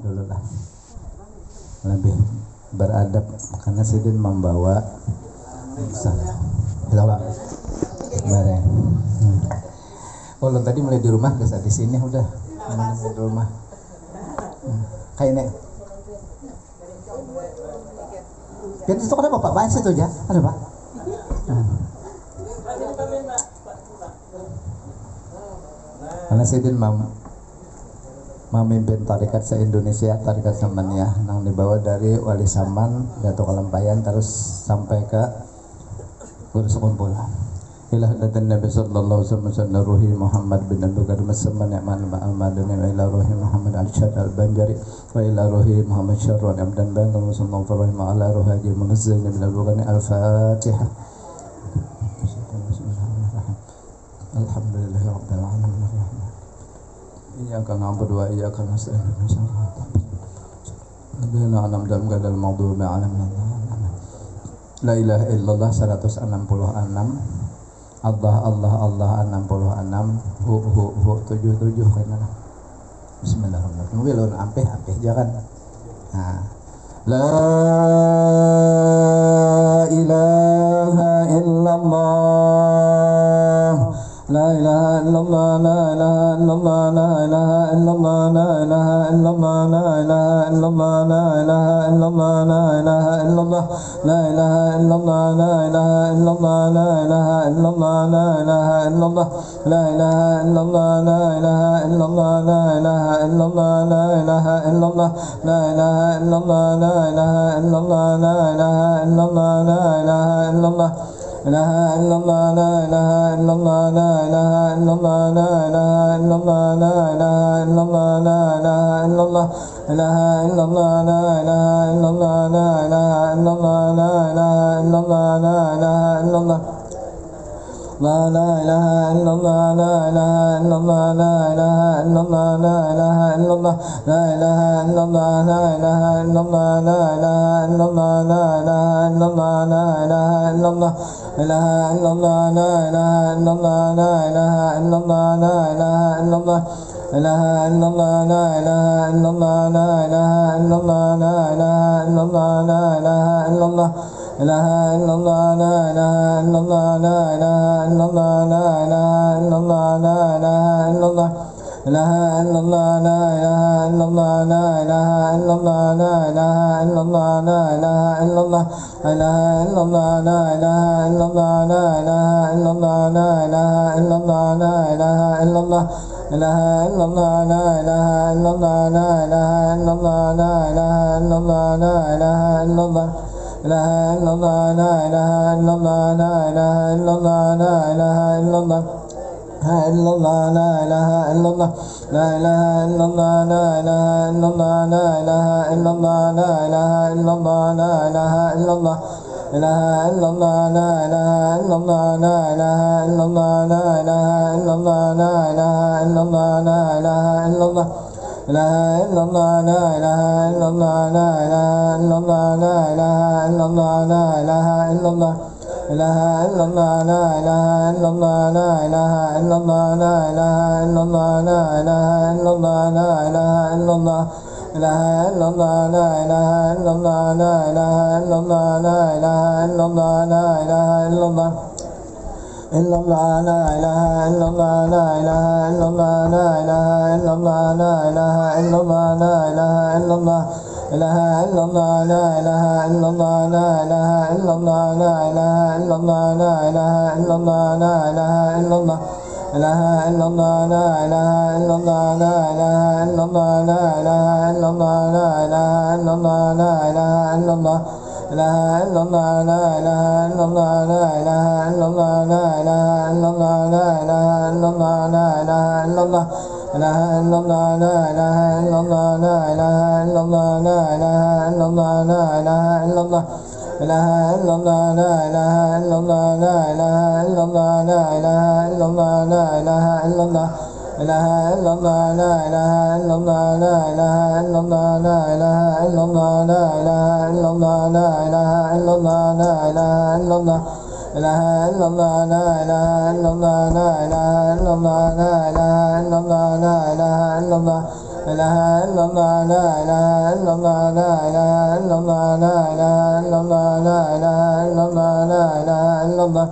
dulu lah, lebih beradab karena Sidin membawa salah. Bareng. Oh, lo tadi mulai di rumah ke di sini udah mulai di rumah. Kayak nek. Itu tuh kenapa Pak Bahas itu aja? Ada Pak? Karena Sidin memimpin tarekat se-Indonesia, tarekat Samaniyah yang dibawa dari Wali Saman, Datuk Kalampayan terus sampai ke Guru Sekumpul. Ila hadratin Nabi sallallahu alaihi wasallam ruhi Muhammad bin Abdul Qadir Masaman Ni'man Al-Madani wa ila ruhi Muhammad Al-Syad Al-Banjari wa ila ruhi Muhammad Syarwan Abdan Bangal Musallallahu alaihi wa ala ruhi Haji Munazzil bin Al-Bughani Al-Fatihah. Alhamdulillahi Rabbil Alamin. Iyyaka na'budu wa iyyaka nasta'in. Hadina anam dalam gadal maghdubi 'alaihim. La ilaha illallah 166. Allah 66, hu 77 kayaknya. Bismillahirrahmanirrahim. Wilun ampeh jangan. Nah. La ilaha illallah. La ilaha illallah, la ilaha illallah, la ilaha illallah, la ilaha illallah, la ilaha illallah, la ilaha illallah, la ilaha illallah, la ilaha illallah, la ilaha illallah, la ilaha illallah, la ilaha illallah, la ilaha illallah, la ilaha illallah, la ilaha illallah, la ilaha illallah, la ilaha illallah, la ilaha illallah, la ilaha illallah, la ilaha illallah. La ilaha illallah, la ilaha illallah, la ilaha illallah, la ilaha illallah, la ilaha illallah, la ilaha illallah, la ilaha illallah, la ilaha illallah, la ilaha illallah, la ilaha illallah, la ilaha illallah. La ilaha illallah, la ilaha illallah, la ilaha illallah, la ilaha illallah, la ilaha illallah, la ilaha illallah, la ilaha illallah, la ilaha illallah, la ilaha illallah. La ilaha illallah, la ilaha illallah, la ilaha illallah, la ilaha illallah. La ilaha illallah, la ilaha illallah, la ilaha illallah, la ilaha illallah, la ilaha illallah. La ilaha illallah, la ilaha illallah, la ilaha illallah, la ilaha illallah, la ilaha illallah. La ilaha illallah, la ilaha illallah, la ilaha illallah, la ilaha illallah, la ilaha illallah. La ilaha illallah, la ilaha illallah, la ilaha illallah, la ilaha illallah, la ilaha illallah. La ilaha illallah, la ilaha illallah, la ilaha illallah, la ilaha illallah, la ilaha illallah. La ilaha illallah, la ilaha illallah, la ilaha illallah, la ilaha illallah. La ilaha illallah, la ilaha illallah, la ilaha illallah, la ilaha illallah, la ilaha illallah, la ilaha illallah. La ilaha illallah, la ilaha illallah, la ilaha illallah, la ilaha illallah, la ilaha illallah, la ilaha illallah. La ilaha illallah, la ilaha illallah, la ilaha illallah, la ilaha illallah, la ilaha illallah. La ilaha illallah, la ilaha illallah, la ilaha illallah, la ilaha illallah, la ilaha illallah, la ilaha illallah. La ilaha illallah, la ilaha illallah, la ilaha illallah, la ilaha illallah, la ilaha illallah. Illallah, la ilaha illallah, la ilaha illallah, la ilaha illallah, la ilaha illallah, la ilaha illallah. La ilaha illallah, la ilaha illallah, la ilaha illallah, la ilaha illallah, la ilaha illallah, la ilaha illallah. La ilaha illallah, la ilaha illallah, la ilaha illallah, la ilaha illallah, la ilaha illallah, la ilaha illallah. La ilaha illallah, la ilaha illallah, la ilaha illallah, la ilaha illallah, la ilaha illallah, la ilaha illallah. La ilaha illallah, la ilaha illallah, la ilaha illallah, la ilaha illallah, la ilaha illallah. La ilaha illallah, la ilaha illallah, la ilaha illallah, la ilaha illallah, la ilaha illallah. La ilaha illallah, la ilaha illallah, la ilaha illallah, la ilaha illallah, la ilaha illallah, la ilaha illallah, la ilaha illallah. La ilaha illallah, la ilaha illallah, la ilaha illallah, la ilaha illallah, la ilaha illallah. ilaha illallah, la ilaha illallah, la ilaha illallah, la ilaha illallah, la ilaha illallah, la ilaha illallah.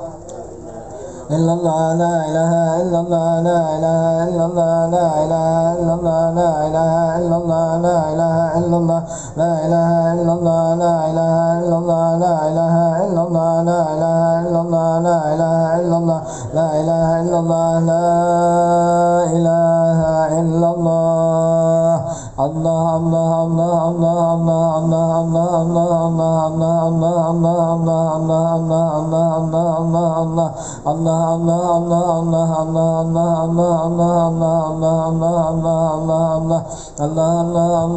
إلا الله لا إله إلا الله لا إله إلا الله لا إله إلا الله لا إله إلا الله لا إله إلا الله لا إله إلا الله لا إله إلا الله لا إله إلا الله لا إله إلا الله لا إله إلا الله لا إله إلا الله لا إله إلا الله الله الله الله الله الله الله الله الله الله الله الله الله الله الله الله الله الله Allah Allah Allah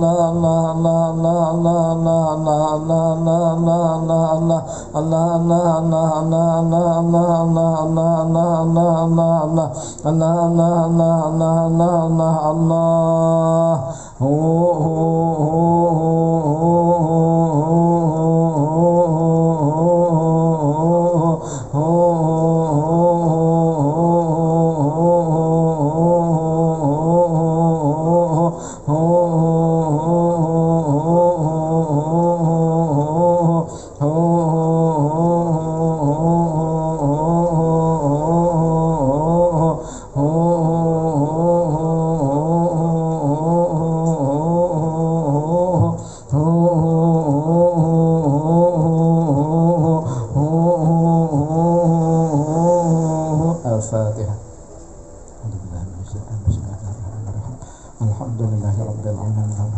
Allah Allah Allah Allah Allah Allah Allah Allah Allah Allah Allah Allah Allah Allah Allah Allah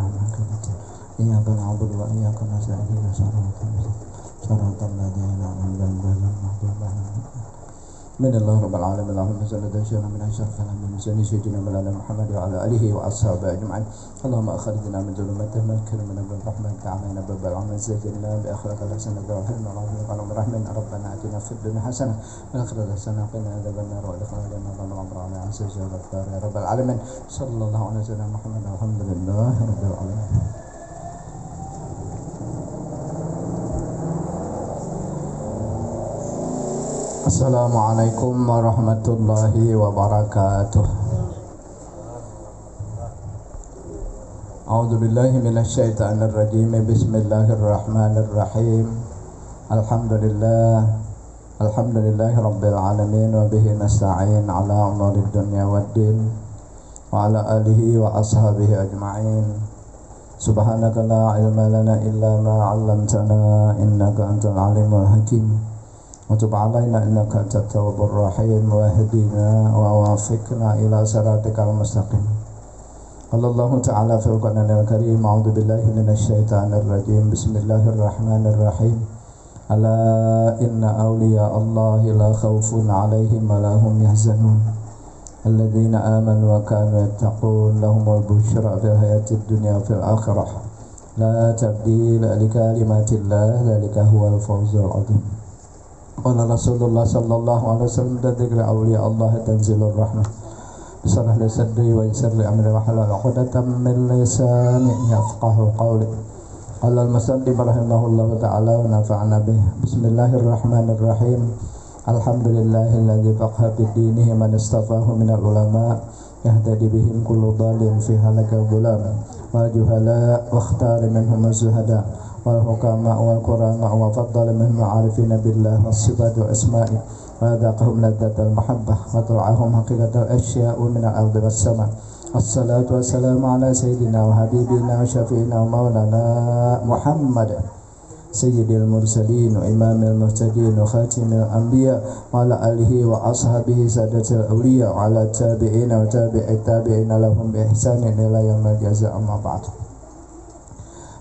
سيدنا مولانا محمد وعلى آله وأصحابه أجمعين اللهم أخرجنا من ظلمات الملك من باب الرحمة تعالى باب العمل زينا بأخلاق الحسنة والحلم والعافية والرحمة ربنا آتنا في الدنيا حسنة وفي الآخرة حسنة وقنا عذاب النار وادخلنا الجنة اللهم عز وجل يا رب العالمين صلى الله على سيدنا محمد والحمد لله رب العالمين. Assalamualaikum warahmatullahi wabarakatuh. A'udzu billahi minasyaitonir rajim. Bismillahirrahmanirrahim. Alhamdulillahi rabbil alamin wa bihi nasta'in ala umurid dunya waddin wa ala alihi wa ashabihi ajma'in. Subhanaka la ilma lana illa ma 'allamtana innaka antal alimul hakim. وتب علينا إنك أنت التواب الرحيم واهدنا ووافقنا إلى صراطك المستقيم. قال الله تعالى في القرآن الكريم أعوذ بالله من الشيطان الرجيم بسم الله الرحمن الرحيم ألا إن أولياء الله لا خوف عليهم ولا هم يحزنون الذين آمنوا وكانوا يتقون لهم البشرى في الحياة الدنيا وفي الآخرة لا تبديل لكلمات الله ذلك هو الفوز العظيم. Qala Rasulullah sallallahu alaihi wasallam dzikra awliya Allah tanzilur rahmah bisarah li sadri wa yassir li amri wa halal 'uqdatam min lisani yafqahu qawli. Qala al-musannif rahimahullahu ta'ala wa nafa'ana bih. Bismillahirrahmanirrahim. Alhamdulillahilladzi faqaha fid dinihi man istafahu minal ulama yahtadi bihim kullu dhalin fi halakal dhulam wa juhala wa ikhtara minhum az-zuhada والحكماء والقراماء وفضل من معارفين بالله والصفات والأسماء وذاقهم لذة المحبة وطلعهم حقيقة الأشياء من الأرض والسماء. الصلاة والسلام على سيدنا وحبيبنا وشفينا ومولانا محمد سيد المرسلين وإمام المهتدين وخاتم الأنبياء وعلى آله وأصحابه سادة الأولياء وعلى التابعين وتابع التابعين لهم بإحسان إلى يوم الجزاء. أما بعد.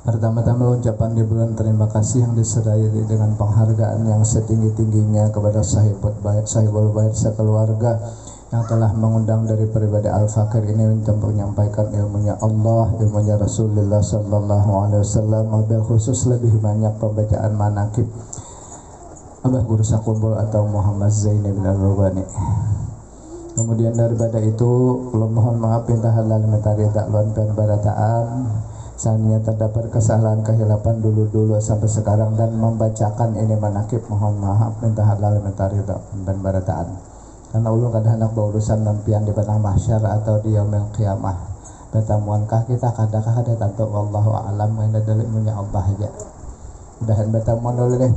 Pertama-tama ucapan di bulan terima kasih yang disertai dengan penghargaan yang setinggi-tingginya kepada sahibul bait sekeluarga yang telah mengundang dari pribadi Al-Fakir ini untuk menyampaikan ilmunya Allah, ilmunya Rasulullah sallallahu alaihi wasallam, wabil khusus lebih banyak pembacaan manaqib Abah Guru Sakumbul atau Muhammad Zaini bin Al-Rubani. Kemudian daripada itu, mohon maaf minta halal minta ridha luan dan barataan. Seandainya terdapat kesalahan kehilapan dulu sampai sekarang dan membacakan ini manaqib, mohon maaf minta halal minta ridha dan barataan. Karena ulun kada hendak berurusan nampian di padang mahsyar atau di yaumil qiyamah. Betamuankah kita kadakah ada tanto wallahu a'lam yang dalilnya Allah aja. Mudahan betamuan dulu deh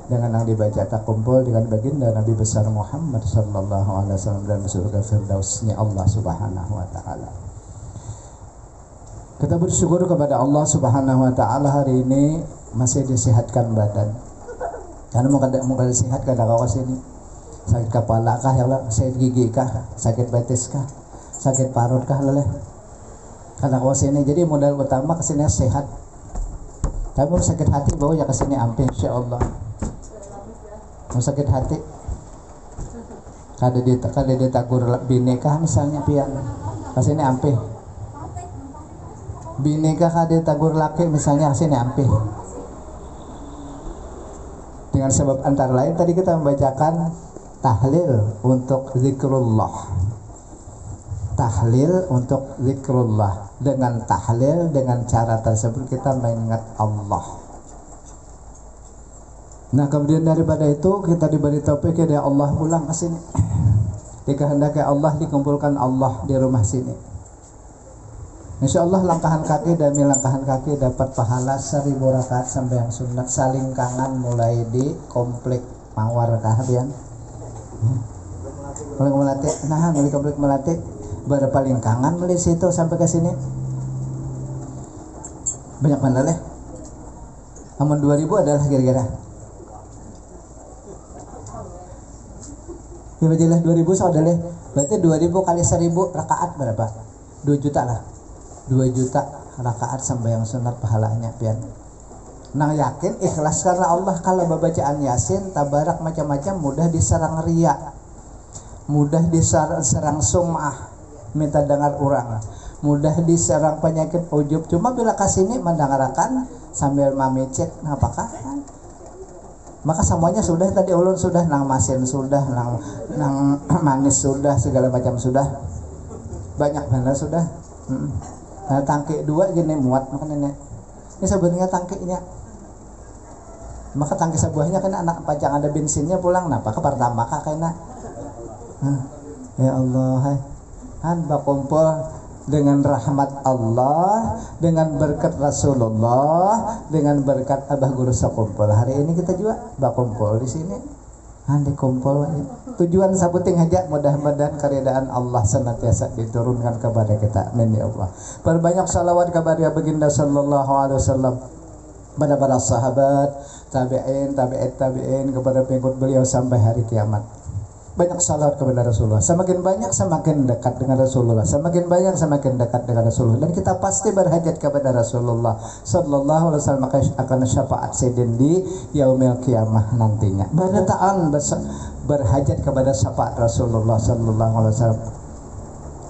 dengan yang dibaca tak kumpul dengan baginda Nabi besar Muhammad sallallahu alaihi wasallam dan surga firdausnya Allah Subhanahu wa taala. Kita bersyukur kepada Allah Subhanahu wa taala hari ini masih disehatkan badan. Karena mau sehat kada kau sini. Sakit kepala kah ya Allah, sakit gigi kah, sakit betis kah, sakit parut kah leleh. Kada kau sini. Jadi modal utama kesini sehat. Tapi mau sakit hati bawa ya kesini ampun insyaallah. Mau sakit hati kada ditagur bineka misalnya pian kasih ini ampe bineka kada ditagur laki misalnya kasih ini ampe dengan sebab antara lain tadi kita membacakan tahlil untuk zikrullah, tahlil untuk zikrullah. Dengan tahlil, dengan cara tersebut kita mengingat Allah. Nah kemudian daripada itu kita diberi taufik ya Allah pulang ke sini. Dikehendaki Allah dikumpulkan Allah di rumah sini. Insya Allah langkahan kaki demi langkahan kaki dapat pahala 1000 rakaat sampai yang sunat saling kangen mulai di komplek Mawar kahbian. Mulai melatih, nah mulai komplek melatih baru paling kangen mulai situ sampai ke sini. Banyak mana leh? Aman 2000 adalah kira-kira. Bibajilah 2000 saudara, berarti 2000 kali 1000 rakaat berapa? 2 juta lah. 2 juta rakaat sampai yang sunat pahalanya pian. Nah yakin ikhlas karena Allah. Kalau bacaan Yasin tabarak macam-macam mudah diserang riya, mudah diserang sum'ah, minta dengar orang, mudah diserang penyakit ujub. Cuma bila kasini mendengarkan sambil mamicet apakah? Maka semuanya sudah tadi ulun sudah nang masin sudah nang manis sudah segala macam sudah banyak benar sudah. Nah tangki 2 gini muat makan ini sebenarnya tangkinya. Maka tangki sebuahnya kan anak panjang ada bensinnya pulang napa ke pertama kena. Ya Allah han bakumpul dengan rahmat Allah, dengan berkat Rasulullah, dengan berkat Abah Guru sakumpul. Hari ini kita juga bakumpul di sini. Andi kumpul tujuan sabuting aja mudah-mudahan keridaan Allah senantiasa diturunkan kepada kita. Amin ya Allah. Perbanyak salawat kepada baginda sallallahu alaihi wasallam, pada para sahabat, tabi'in, tabi'in kepada pengikut beliau sampai hari kiamat. Banyak salawat kepada Rasulullah. Semakin banyak semakin dekat dengan Rasulullah. Semakin banyak semakin dekat dengan Rasulullah. Dan kita pasti berhajat kepada Rasulullah sallallahu alaihi wasallam, maka akan syafaat sidin di yaumil kiamah nantinya. Berdataan berhajat kepada syafaat Rasulullah sallallahu alaihi wasallam.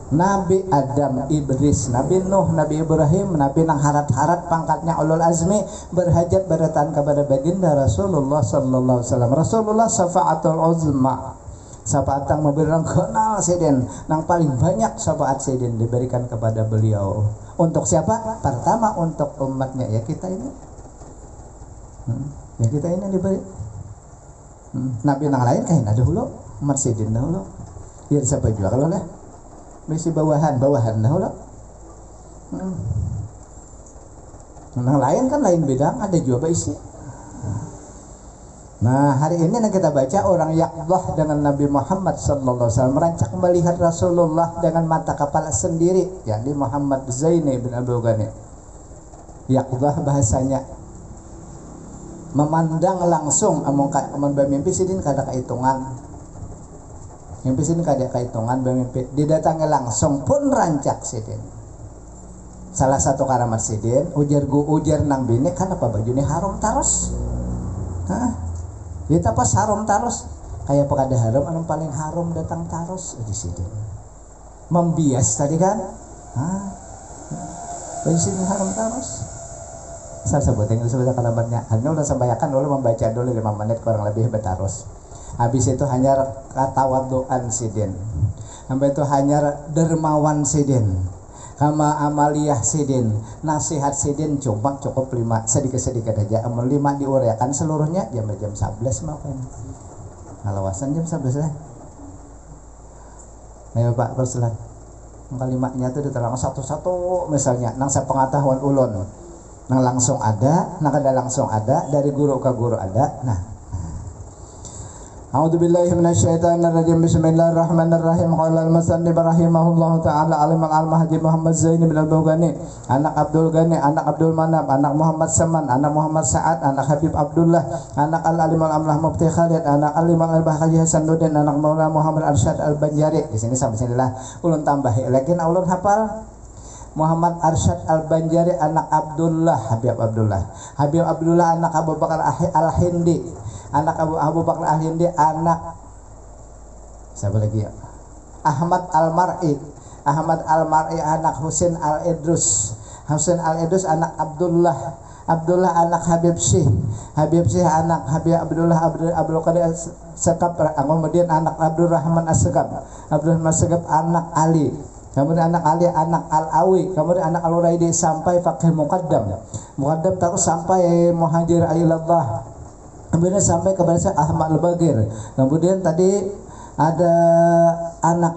Nabi Adam, Iblis, Nabi Nuh, Nabi Ibrahim, Nabi nang harat-harat pangkatnya ulul azmi berhajat berdataan kepada baginda Rasulullah sallallahu alaihi wasallam. Rasulullah syafaatul uzma. Syafaat yang memberikan kenal sidin, yang paling banyak syafaat sidin diberikan kepada beliau. Untuk siapa? Pertama untuk umatnya, ya kita ini. Ya kita ini diberi. Nabi yang lain kain ada dahulu, umat sidin dahulu. Biar siapa juga kalau lah. Mesti bawahan dahulu. Yang lain kan lain bidang, ada juga isi. Nah hari ini yang kita baca orang Yaqdah dengan Nabi Muhammad sallallahu alaihi wasallam merancak melihat Rasulullah dengan mata kepala sendiri, yakni Muhammad Zaini bin Abdul Ghani. Yaqdah bahasanya memandang langsung among mimpi sidin kada kahitungan. Mimpi sidin kada kahitungan mimpi didatangi langsung pun rancak sidin. Salah satu karamat sidin ujar nang bini kan apa baju ni harum taros. Kita pas harum taros kayak pekada harum anu paling harum datang taros di situ membias tadi kan di sini harum taros saya sebutin sebentar kalamatnya hanya udah sembayakan dulu membaca dulu 5 menit kurang lebih betaros habis itu hanya katawaduan sidin sampai itu hanya dermawan sidin kama amaliyah sidin, nasihat sidin cuma cukup 5 sedikit-sedikit aja. Amal 5 diuraikan seluruhnya jam 11 mau kan. Ngalawasan jam 11 lah. Ayo Pak, persilakan. Kalimatnya itu diterang satu-satu misalnya nang sepengetahuan ulun nang langsung ada, nang kada langsung ada, dari guru ke guru ada. Nah, A'udzubillahi minasyaitonirrajim. Bismillahirrahmanirrahim. Qala al-musannif rahimahullahu taala alimal alma Haji Muhammad Zaini bin Al-Bawgani, anak Abdul Ghani, anak Abdul Manap, anak Muhammad Saman, anak Muhammad Sa'ad, anak Habib Abdullah, anak al-alimul amlah Mufti Khalid, anak al-imam al-Bahri Hasanuddin, anak Maulana Muhammad Arsyad Al-Banjari. Di sini sampai sinilah ulun tambahi lagi ulun hafal. Muhammad Arsyad Al-Banjari anak Abdullah, Habib Abdullah. Habib Abdullah anak Abu Bakar Al-Hindi, anak Abu Bakar Al-Hindi anak siapa lagi ya? Ahmad Al-Mar'i. Ahmad Al-Mar'i anak Husain Al-Idrus. Husain Al-Idrus anak Abdullah. Abdullah anak Habib Syekh. Habib Syekh anak Habib Abdullah Abdul Qadir Sekap. Kemudian anak Abdul Rahman As-Segap. Abdul Rahman As-Segap anak Ali. Kemudian anak Ali anak Al-Awi. Kemudian anak Al-Uraidi sampai Faqih Muqaddam. Muqaddam terus sampai Muhajir Ailallah. Kemudian sampai kepada Ahmad Al-Bagir. Kemudian tadi ada anak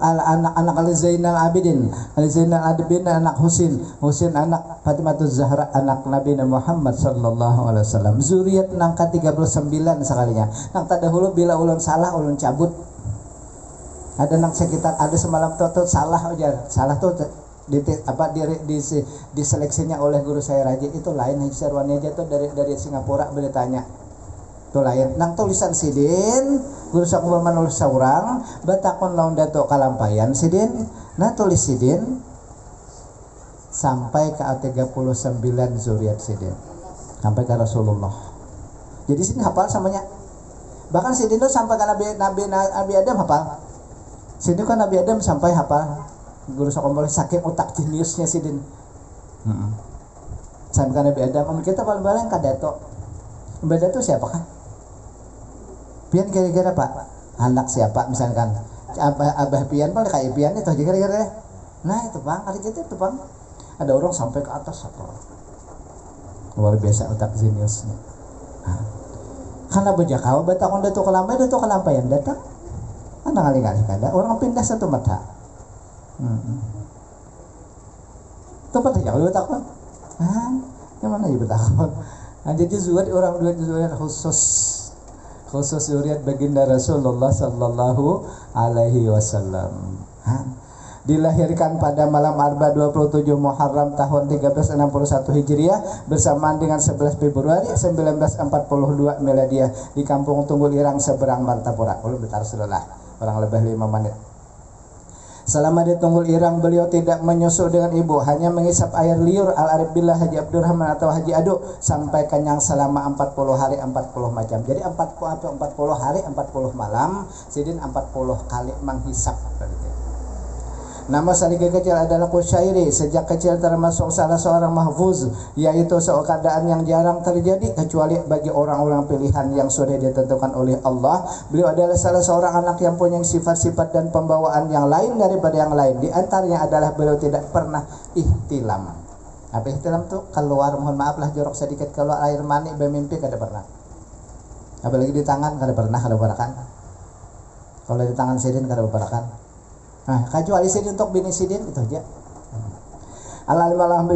Ali Zainal Abidin. Ali Zainal Abidin anak Husin anak Fatimahuz Zahra anak Nabi Muhammad sallallahu alaihi wasallam. Zuriat nang ke-39 sekalinya. Nang tadahulu bila ulun salah ulun cabut. Ada nang sekitar ada semalam tuh salah aja. Salah tuh di seleksinya oleh guru saya Raji itu lain Haji Sarwani aja tuh dari Singapura boleh tanya. Tuh lain nang tulisan sidin guru sakumul manulis saurang batakon laun dato kalampayan sidin nah tulis sidin sampai ke 39 zuriat sidin sampai ke Rasulullah. Jadi sidin hafal samanya. Bahkan sidin tuh sampai ke Nabi Adam hafal. Sidin kan Nabi Adam sampai hafal. Guru sakumul saking otak jeniusnya sidin. Sampai ke Nabi Adam. Kita paling-paling kadato. Beda tuh siapa kan? Pian kira-kira Pak, anak siapa misalkan Abah Pian paling kayak Pian itu aja kira-kira. Nah itu Bang, kali gitu itu Bang. Ada orang sampai ke atas apa? Luar biasa otak jeniusnya. Karena bejakau batakon datuk kelampayan datang. Ana kali-kali kada orang pindah satu mata. Tempat aja kalau batakon. Yang mana aja batakon? Jadi zuhud orang zuhud khusus zuriat baginda Rasulullah sallallahu alaihi wasallam. Dilahirkan pada malam Arba 27 Muharram tahun 1361 Hijriah bersamaan dengan 11 Februari 1942 Miladiah di Kampung Tunggul Irang seberang Martapura. Bentar Rasulullah, orang lebih 5 menit. Selama di Tunggul Irang beliau tidak menyusu dengan ibu, hanya mengisap air liur al-arif billah Haji Abdurrahman atau Haji Adu sampai kenyang selama 40 hari 40 macam. Jadi 40 hari 40 malam sidin 40 kali menghisap. Nama salika kecil adalah Qusyairi. Sejak kecil termasuk salah seorang mahfuz, yaitu keadaan yang jarang terjadi kecuali bagi orang-orang pilihan yang sudah ditentukan oleh Allah. Beliau adalah salah seorang anak yang punya sifat-sifat dan pembawaan yang lain daripada yang lain. Di antaranya adalah beliau tidak pernah ihtilam. Apa ihtilam tuh? Keluar, mohon maaf lah jorok sedikit, keluar air mani bermimpi kada pernah. Apalagi di tangan kada pernah, kada barakan. Kalau di tangan sidin kada barakan. Nah, kecuali sidin untuk bini sidin itu aja. Al-alimah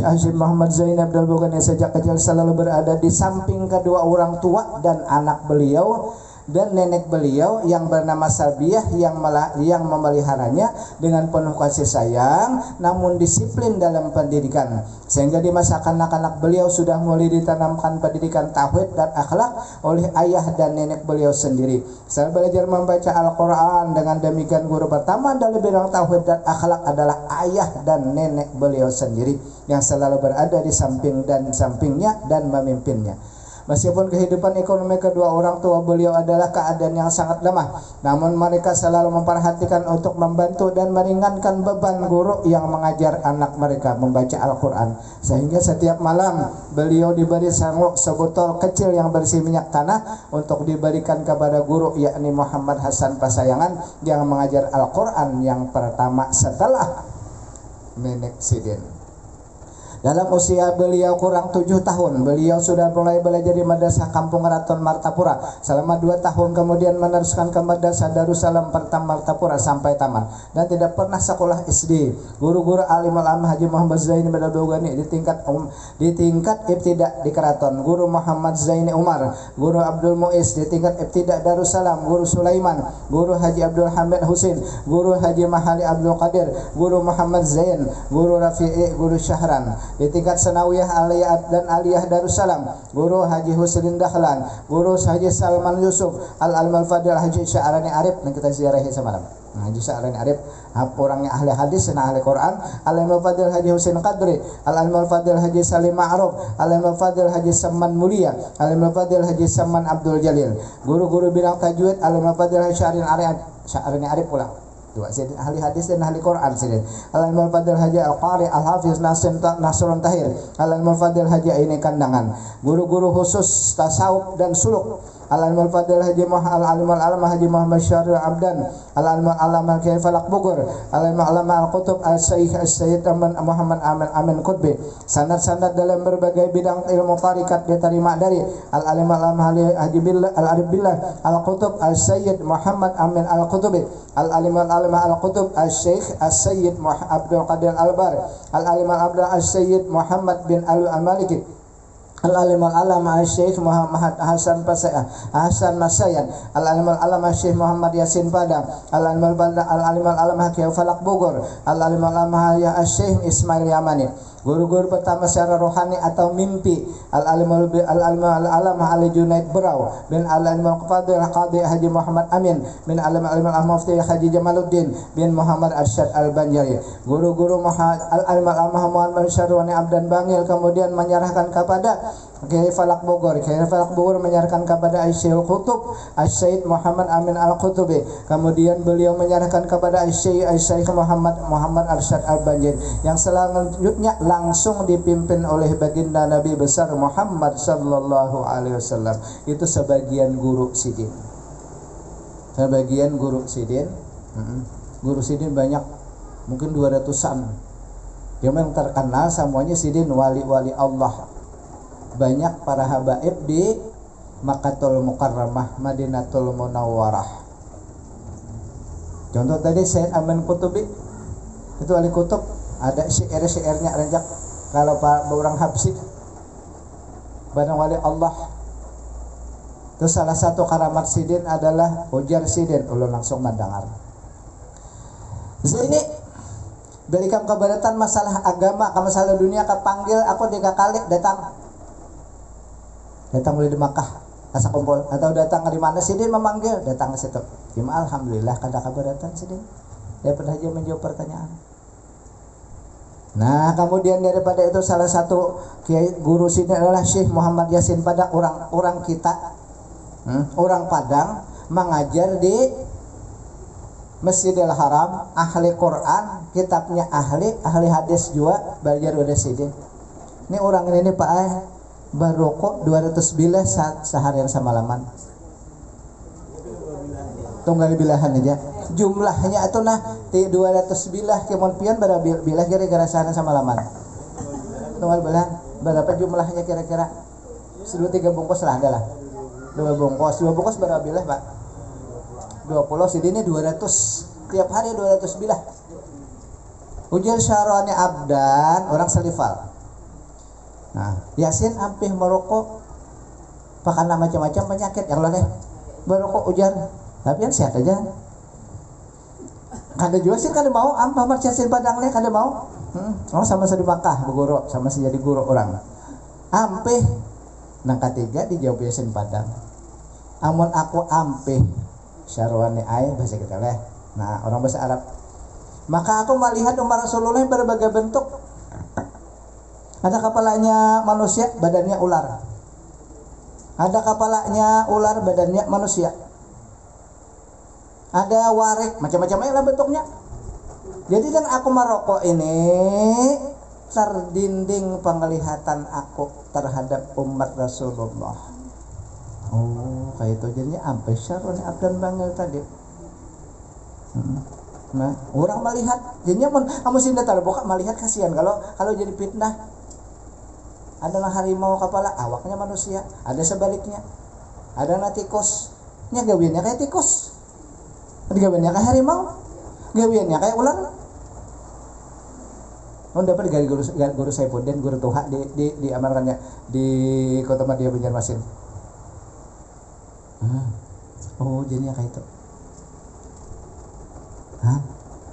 Hashim Muhammad Zainab Abdul Bawgani sejak kecil selalu berada di samping kedua orang tua dan anak beliau dan nenek beliau yang bernama Salbiah yang memeliharanya dengan penuh kasih sayang namun disiplin dalam pendidikan, sehingga di masa kanak-kanak beliau sudah mulai ditanamkan pendidikan tauhid dan akhlak oleh ayah dan nenek beliau sendiri. Saya belajar membaca Al-Quran. Dengan demikian guru pertama dalam bidang tauhid dan akhlak adalah ayah dan nenek beliau sendiri yang selalu berada di sampingnya dan memimpinnya. Meskipun kehidupan ekonomi kedua orang tua beliau adalah keadaan yang sangat lemah, namun mereka selalu memperhatikan untuk membantu dan meringankan beban guru yang mengajar anak mereka membaca Al-Quran. Sehingga setiap malam beliau diberi sanggup sebotol kecil yang berisi minyak tanah untuk diberikan kepada guru, yakni Muhammad Hasan Pasayangan yang mengajar Al-Quran yang pertama setelah nenek sidin. Dalam usia beliau kurang 7 tahun, beliau sudah mulai belajar di Madrasah Kampung Keraton Martapura. Selama 2 tahun kemudian meneruskan ke Madrasah Darussalam Pertama Martapura sampai tamat, dan tidak pernah sekolah SD. Guru-guru alim al-alim Haji Muhammad Zaini Badadogani di tingkat ibtidak di Keraton, Guru Muhammad Zaini Umar, Guru Abdul Muiz di tingkat ibtidak Darussalam, Guru Sulaiman, Guru Haji Abdul Hamid Husin, Guru Haji Mahali Abdul Qadir, Guru Muhammad Zain, Guru Rafi'i, Guru Syahran. Di tingkat Sanawiyah Aliyah dan Aliyah Darussalam, Guru Haji Husin Dahlan, Guru Haji Salman Yusuf, Al-Alim Al-Fadil Haji Sya'rani Arif, yang kita ziarahi semalam. Haji Sya'rani Arif, orangnya ahli hadis dan ahli Quran. Al-Alim Al-Fadil Haji Husin Qadri, Al-Alim Al-Fadil Haji Salim Ma'ruf, Al-Alim Al-Fadil Haji Saman Mulia, Al-Alim Al-Fadil Haji Saman Abdul Jalil. Guru-guru bidang tajwid, Al-Alim Al-Fadil Haji Sya'rani Arif pula. Dua sidin ahli hadis dan ahli Quran sidin. Al-Alim Al-Fadil Haji Al-Qari Al-Hafiz Nasrun Tahir, Al-Alim Al-Fadil Haji Aini Kandangan. Guru-guru khusus tasawuf dan suluk, Al-Alim Al-Fadil Haji Al-Alim Al-Alam Haji Muhammad Syarif Abdan, Al-Alim Al-Alam Kiai Falak Bogor, Al-Alim Al-Alam Al-Qutub Al-Syekh As-Sayyid Muhammad Amin Qutbi. Sanad-sanad dalam berbagai bidang ilmu tarikat diterima dari Al-Alim Al-Alam Haji Billah Al-Arif Billah Al-Qutub Al-Sayyid Muhammad Amin Al-Qutubi, Al-Alim Al-Alam Al-Qutub Al-Syekh As-Sayyid Abdul Qadir Al-Bar, Al-Alim Al-Abdul Al-Sayyid Muhammad bin Al-Maliki, Al-Alim Al-Alam Al-Syekh Muhammad Hasan Masayan, Al-Alim Al-Alam Al-Syekh Muhammad Yasin Padang, Al-Alim Al-Alam Hakim Falak Bogor, Al-Alim Al-Alam Al-Syekh Ismail Yamani. Guru-guru pertama secara rohani atau mimpi, Al-Alim Al-Alam Ali Junaid Berau bin Al-Alim Al-Fadil Qadi Haji Muhammad Amin bin Al-Alim Al-Mufti Haji Jamaluddin bin Muhammad Arsyad Al-Banjari. Guru-guru Al-Alim Al-Alam Muhammad Syarwani Abdan Bangil kemudian menyerahkan kepada Kiai Falak Bogor. Kiai Falak Bogor menyerahkan kepada Syekh Qutub Syed Muhammad Amin Al-Qutubi. Kemudian beliau menyerahkan kepada Syekh Muhammad Arsyad Al-Banjir, yang selanjutnya langsung dipimpin oleh baginda Nabi besar Muhammad sallallahu alaihi wasallam. Itu sebagian guru sidin. Sebagian guru sidin. Guru sidin banyak, mungkin 200-an. Yang terkenal semuanya sidin wali-wali Allah. Banyak para habaib di Makkatul Mukarramah, Madinatul Munawwarah. Contoh tadi Sayyid Amin Qutubi, itu ahli kutub, ada syair-syairnya rejak. Kalau Pak orang Habsyi, barang wali Allah. Terus salah satu karamat sidin adalah ujar sidin, ulun langsung mendengar. Zaini berikan keberatan masalah agama, ke masalah dunia, kepanggil aku 3 kali datang mulai di Makkah asa kumpul, atau datang di mana sidin memanggil, datang ke situ. Gimana? Alhamdulillah kada keberatan sidin, daripada aja menjawab pertanyaan. Nah, kemudian daripada itu salah satu kiai guru sidin adalah Syekh Muhammad Yasin Padang, orang kita, orang Padang, mengajar di Masjidil Haram, ahli Quran, kitabnya ahli hadis juga, belajar udah sidin. Ini orang ini Pak baru kok 200 bilah seharian semalaman. Tunggal bilahan aja. Jumlahnya itu nah 200 bilah kemon pian berapa bilah kira-kira seharian semalaman. Tunggal bilahan berapa jumlahnya kira-kira? 2-3 bungkus lah adalah. 2 bungkus berapa bilah, Pak? 20 sidini 200. Tiap hari 200 bilah. Ujian syarani abdan orang selifal. Nah, Yasin hampir merokok, pakana macam-macam penyakit yang lain. Merokok ujar, tapi yang sehat aja. Kada juga sih kada mau, Muhammad Yasin Padang nih kada mau. Oh sama di Makkah berguru, sama jadi guru orang. Ampe nang ketiga dijawab Yasin Padang. Amun aku ampe syarwani ai bahasa kita leh. Nah, orang bahasa Arab. Maka aku melihat umat Rasulullah berbagai bentuk. Ada kepalanya manusia, badannya ular. Ada kepalanya ular, badannya manusia. Ada warik, macam-macam lah bentuknya. Jadi dan aku merokok ini terdinding penglihatan aku terhadap umat Rasulullah. Oh, kayak itu jadinya sampai syarun abdan bangil tadi. Nah, orang melihat, jadinya pun kamu sini taruh buka melihat kasihan kalau jadi fitnah. adalah harimau kepala, awaknya manusia, ada sebaliknya. Ada tikus, nya gawiannya kayak tikus. Gawiannya kayak harimau, gawiannya kayak ular. Oh, dapat dari guru Saifuddin, guru Tuha di amalkannya di Kota Madia Banjarmasin. Oh, jadinya kayak itu.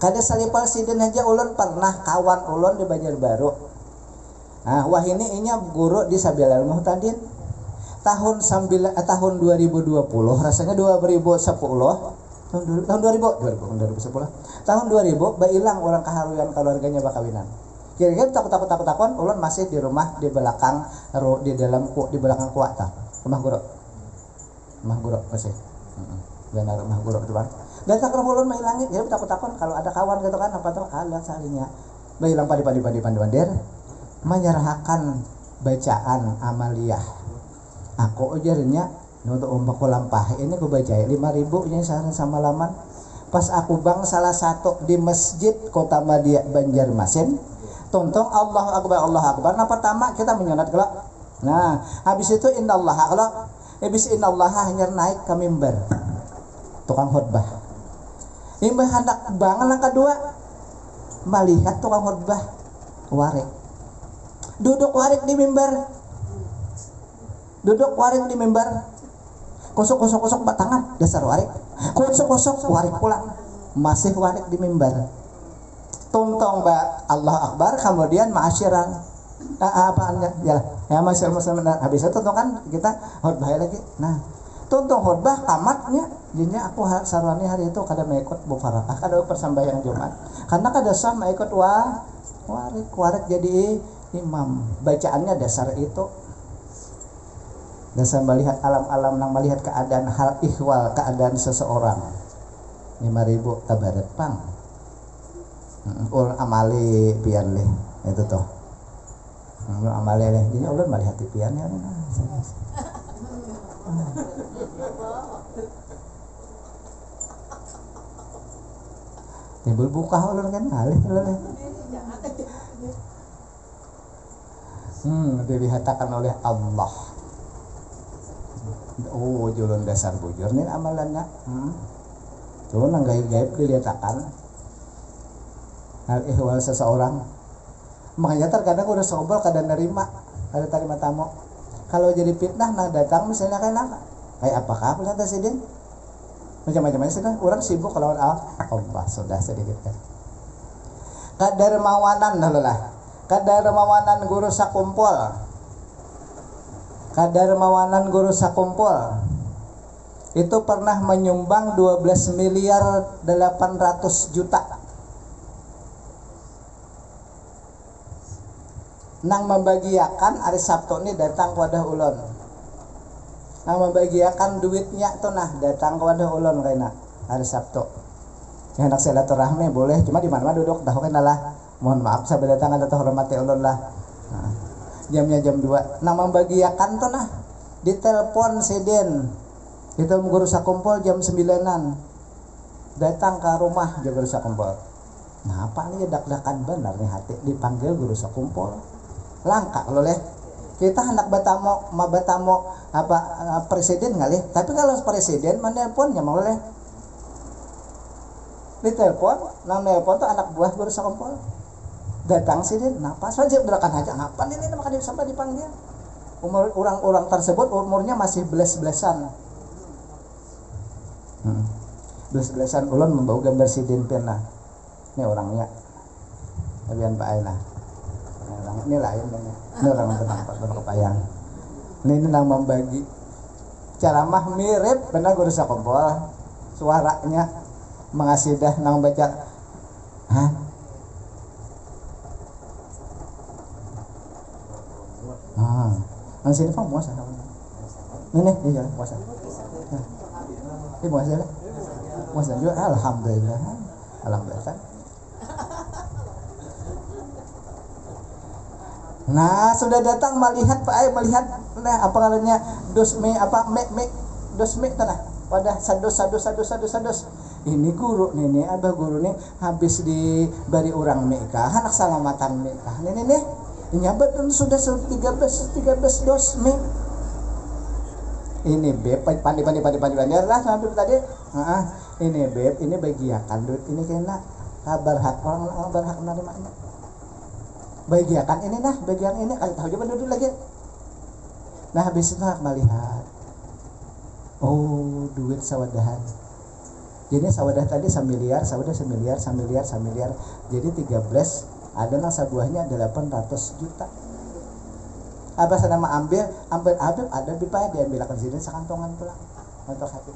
Kada salipal sidin aja ulun pernah kawan ulun di Banjarbaru. Wah ini inya guru di Sabilal Muhtadin. Tahun 2020 rasanya 2010 tahun 2010 tahun 2000 bailang orang kaharuyan keluarganya bakawinan. Kira-kira takut ulun masih di rumah di belakang di belakang kuat rumah guru masih benar rumah guru itu bang. Datang ke ulun mailangi jadi takut kalau ada kawan gitu kan apa tuh lihat salinya bailang padi bandir menyerahkan bacaan amaliyah. Aku ujarnya untuk ombak lampah ini aku baca 5.000 yang sehari sama laman. Pas aku bang salah satu di masjid Kota Madia Banjarmasin, tontong Allah Akbar. Nah pertama kita menyunat kelak. Nah habis itu innallaha kelak. Habis innallaha hanya naik ke mimbar. Tukang khutbah. Imbah hendak bangun yang kedua melihat tukang khutbah warik. Duduk warik di mimbar. Kosok batangan dasar warik. Kosok warik pulang. Masih warik di mimbar. Tontong Allah Akbar kemudian ma'asyiral apaannya ya masyarakat muslim. Habis itu tontong kan kita khutbah lagi. Nah, tontong khutbah tamatnya jadinya aku sarwani hari itu kada mengikut mufarakah, kada persembahyang Jumat. Karena kada sah mengikut warik jadi imam. Bacaannya dasar itu. Dasar melihat alam-alam nang melihat keadaan hal ihwal keadaan seseorang. 5.000 tabarat pang. Amali pian leh itu tuh. Amali leh. Jadi ulun melihat pian ya. Timbul buka ulun kan alih leh. Dilihatkan oleh Allah. Oh, julun dasar bujur nih amalannya. Julun nang gaib-gaib dilihatkan hal ihwal seseorang. Makanya terkadang udah sobol kadang nerima, ada terima tamu. Kalau jadi fitnah nah datang misalnya kayak apakah punya presiden? Macam-macam sih kan orang sibuk kalau Allah sudah sedikit kan. Kadarmawanan lah. Kadarmawanan guru sakumpul. Kadarmawanan guru sakumpul itu pernah menyumbang 12 miliar 800 juta nang membagiakan hari Sabtu ini datang kepada ulun nang membagiakan duitnya tuh nah datang kepada ulun kayaknya hari Sabtu yang nak silaturahmi boleh cuma di mana duduk tahu kan lah mohon maaf saya berdatangan atau hormati ulun lah. Jamnya jam 2 nah membagiakan tuh nah ditelepon seden itu guru sakumpul jam 9-an datang ke rumah guru sakumpul. Nah apa nih dak-dakan benar nih hati dipanggil guru sakumpul langka loh leh kita hendak batamu apa presiden ngalih tapi kalau presiden menelponnya mau leh ditelepon nang nelpon tuh anak buah guru sakumpul datang sini, nah pas aja berakan aja, ngapain ini makanya sampai dipanggil. Umur orang tersebut umurnya masih belas-belasan. Belas-belasan ulun membawa gambar sidin pernah. Ini orangnya, Abian Pak Aina. Ini lain ini orang tempat berkepayang. Ini nang membagi ceramah mirip benar guru sakumpul, suaranya mengasidah nang baca, nang sini pang puasa. Ini iya puasa. Ini puasa lah. Puasa juga alhamdulillah. Nah, sudah datang melihat melihat nah apa kalanya dosme tanah pada sadus. Ini guru nih abah guru nih habis di bari orang nikah anak salamatan nikah nih Nyabat sudah 13 dos nih. Ini beb pandi lah sampai tadi. Ini beb, ini bagiakan duit ini kena berhak orang berhak menerimanya. Bagiakan ini nah, bagian ini kali tahu coba dulu lagi. Nah habis itu melihat, oh duit sawadahan. Jadi sawadah tadi samiliar, jadi 13 ada nang sabuahnya 800 juta. Abah sana mah ambil ada bipaya diambilkan sini sekantongan pulang untuk hati.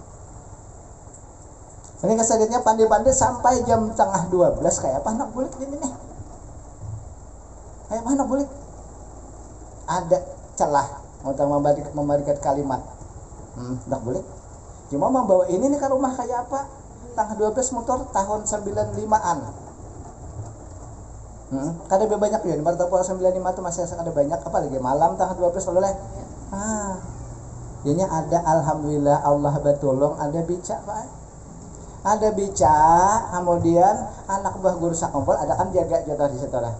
Ini kesadetnya pandai-pandai sampai jam tengah 12 kayak apa nak bulik ini nih. Kayak mana bulik? Ada celah untuk memberikan kalimat. Nak bulik. Cuma membawa ini nih ke rumah kayak apa? Tanggal 12 motor tahun 95-an. Kada banyak ya, baru tahun 95 itu masih ada banyak, apalagi malam tanggal 12 kalau leh. Jadinya ada alhamdulillah Allah batulung, ada bica Pak. Ada bica, kemudian anak buah guru sakumpul ada kan jaga jatuh di situ lah.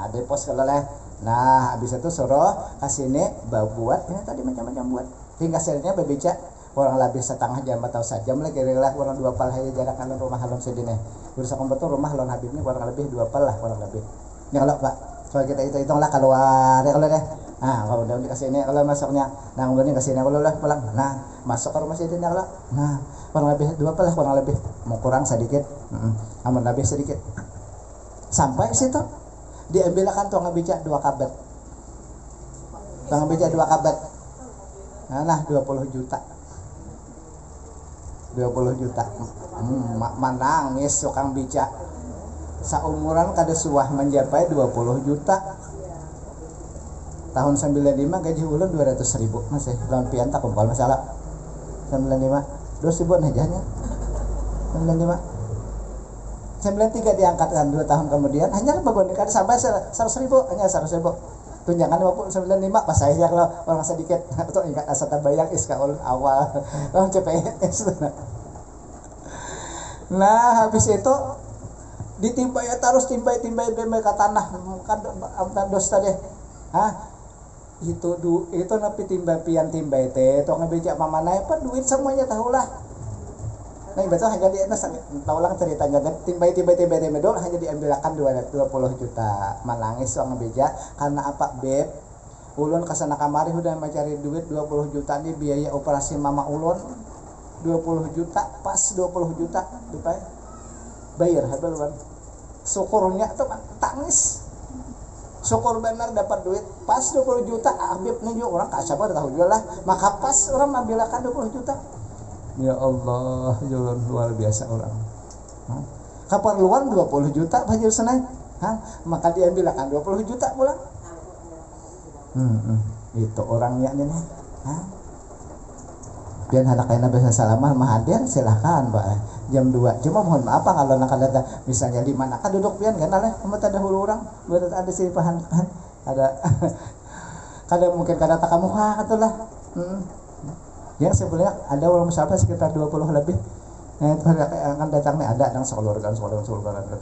Ada pos kalau leh. Nah, habis itu suruh kasih ini buat ini tadi macam-macam buat. Hingga akhirnya berbicara orang lebih setengah jam atau sejam lah kira-kira orang 2 pal aja jarak kan rumah halon sedine. Berusaha betul rumah halon Habibnya kurang lebih 2 pal lah kurang lebih. Ini kalau Pak, coba kita hitunglah keluar ya kalau deh. Kalau udah dikasih ini kalau masuknya, nah kemudian kasih ini kalau lah pulang. Nah, masuk ke rumah sedine kalau. Nah, kurang lebih 2 pal lah kurang lebih. Mau kurang sedikit, amun lebih sedikit. Sampai situ diambilkan tuh ngebica 2 kabat. Tuh ngebica 2 kabat. Nah, 20 juta. 20 juta. Menangis tukang bica. Saumuran kada suah mencapai 20 juta. Tahun 95 gaji ulun 200.000 masih lawan pian tak kumpul masalah. 95 2.000 najanya. 95 93 diangkatkan 2 tahun kemudian hanya bagonekan sampai 100.000 hanya 100.000. Tunjangan 95 pas saya kalau orang sedikit atau ingat asa tabayang iskaul awal lawan CPNS. Nah habis itu ditimbai terus timbai ke tanah kan dos tadi. Itu napi timbai teh tong ngabejak mamanae pa duit semuanya tahulah. Nah betul hanya di atas tahu lang ceritanya dan timbai dol hanya diambilkan 20 juta. Menangis soal ngebeja karena apa beb? Ulun kesana kamari udah mencari duit 20 juta nih biaya operasi mama ulun 20 juta pas 20 juta dipakai bayar habis kan. Syukurnya tuh tangis. Syukur benar dapat duit pas 20 juta Habib nih orang kasabar tahu juga lah maka pas orang ambilkan 20 juta. Ya Allah, jalan luar biasa orang. Keperluan 20 juta bajir senai. Maka diambilkan 20 juta pulang. Itu orangnya nih. Dan anak-anak bisa salaman hadir silahkan Pak. Jam 2. Cuma mohon maaf kalau nak ada misalnya di mana kan duduk pian kan lah amat ada hulu orang. Berarti ada sih pahan. Ada kadang mungkin kada tak kamu atulah. Yang sebenarnya ada orang siapa sekitar 20 lebih. Nah, itu akan datang nih ada yang sekolah ada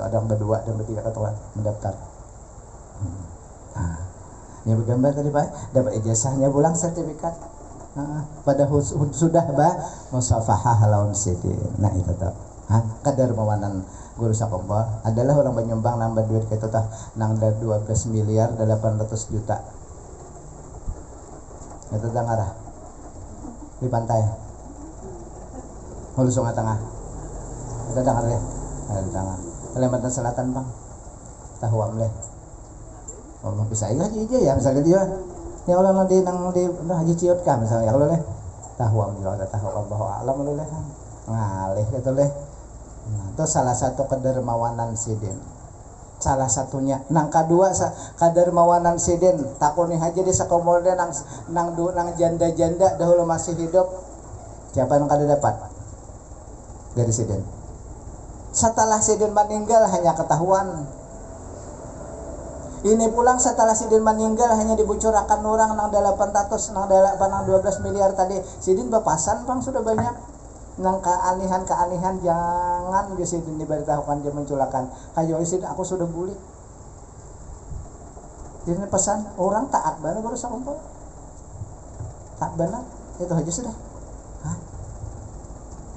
yang berdua dan bertiga ketua mendaftar. Yang bergambar tadi Pak, dapat ijazahnya pulang sertifikat. Pada sudah musafahah lawan sidin. Nah itu tuh. Kadar mawanan guru sakompol adalah orang penyumbang nambah duit kayak tah nang 12 miliar 800 juta. Itu dengar di pantai Hulu Sungai Tengah kita dengar deh di tengah Kalimantan Selatan Bang tahuam leh Allah bisa aja ya misalnya dia yang Allah nanti nang di haji ciot kah misalnya ya Allah leh tahuam juga ada tahu Allah alam leh ngalih gitu leh. Nah, itu salah satu kedermawanan sidin salah satunya nang kedua kadermawanan sidin takuni haji di sakomolde nang janda-janda dahulu masih hidup siapa yang kada dapat dari sidin setelah sidin meninggal hanya ketahuan ini pulang setelah sidin meninggal hanya dibocorkan orang nang 800 nang 12 miliar tadi sidin bapasan Bang sudah banyak nang keanihan jangan di sini diberitahukan dia menculakan kayu isin aku sudah bulik Jadi pesan orang taat benar guru sakumpul. Taat benar itu aja sudah. Hah?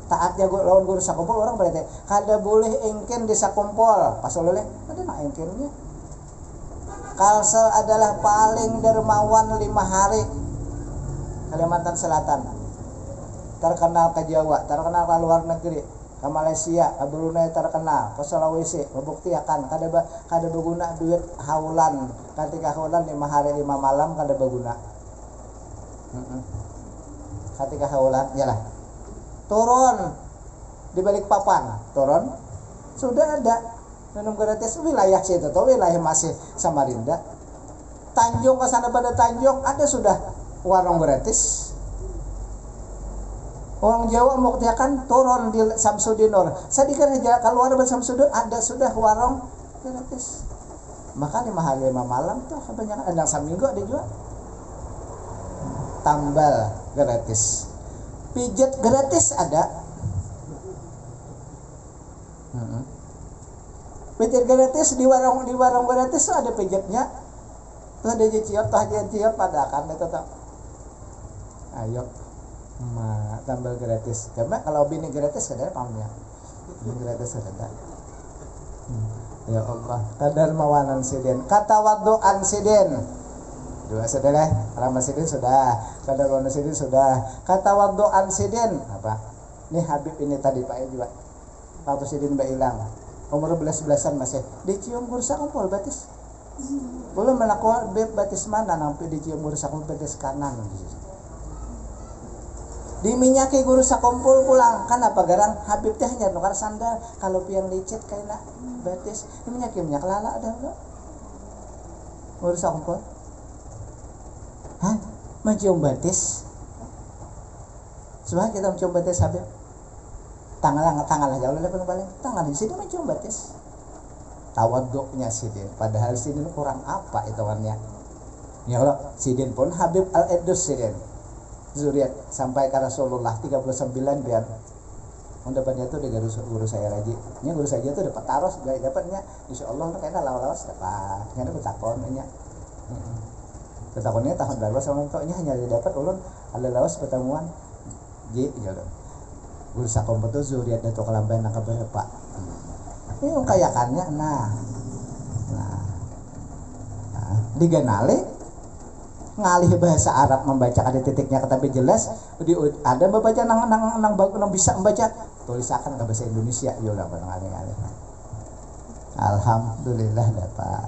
Taatnya lawan guru sakumpul orang berarti kada boleh engken di sakumpul pas oleh ada nak engkennya. Kalsel adalah paling dermawan 5 hari. Kalimantan Selatan terkenal ke Jawa, terkenal ke luar negeri, ke Malaysia, ke Brunei terkenal, ke Sulawesi membuktikan kada berguna duit haulan, ketika haulan 5 hari 5 malam kada berguna. Ketika haulan yalah turun di balik papan, turun sudah ada minum gratis wilayah situ atau wilayah masih Samarinda. Tanjung ke sana pada Tanjung ada sudah warung gratis. Orang Jawa membuktikan turun di Samsudinur. Saya dikira aja keluar dari Samsudinur ada sudah warung gratis. Maka 5 hari 5 malam tuh kebanyakan ada seminggu ada juga. Tambal gratis. Pijat gratis ada. Pijat gratis di warung gratis tuh ada pijatnya. Tuh ada ciot pada kan itu tuh. Ayo. Tambal gratis. Coba kalau bini gratis kadar pamnya. Bini gratis kadar. Ya Allah, kadar mawanan siden. Kata wadu'an siden. Dua sudah, ramah siden sudah. Kadar mawanan siden sudah. Kata wadu'an siden apa? Ini Habib ini tadi Pak juga. Waktu siden mbak hilang. Umur 11-an masih dicium gursa kumpul batis. Belum melakukan batis mana nampi dicium gursa kumpul batis kanan. Diminyaki guru sakumpul pulang kan apa garang Habib teh hanya nukar sandal kalau piang licet kayak batis diminyaki minyak lala ada enggak guru sakumpul mencium batis sebenarnya kita mencium batis Habib tangan lah jauh lebih paling tangan di sini mencium batis tawaduknya sidin padahal sidin kurang apa hitungannya ya kalau sidin pun Habib al-Edus sidin zuriat sampai ke Rasulullah 39 biar mendapatnya itu dengan guru saya Raji. Ini guru saya itu dapat taros gak dapatnya insyaallah itu kayaknya lawas dapat. Ngene betakonnya. Betakonnya tahun lalu sama entoknya hanya dapat ulun ada lawas pertemuan J jalan. Guru sakom betul zuriat itu kelamban nak berapa. Ini kayakannya nah diganale ngalih bahasa Arab membaca ada titiknya tapi jelas ada membaca nang bisa membaca tulisakan ke bahasa Indonesia ya udah ngalih alhamdulillah dapat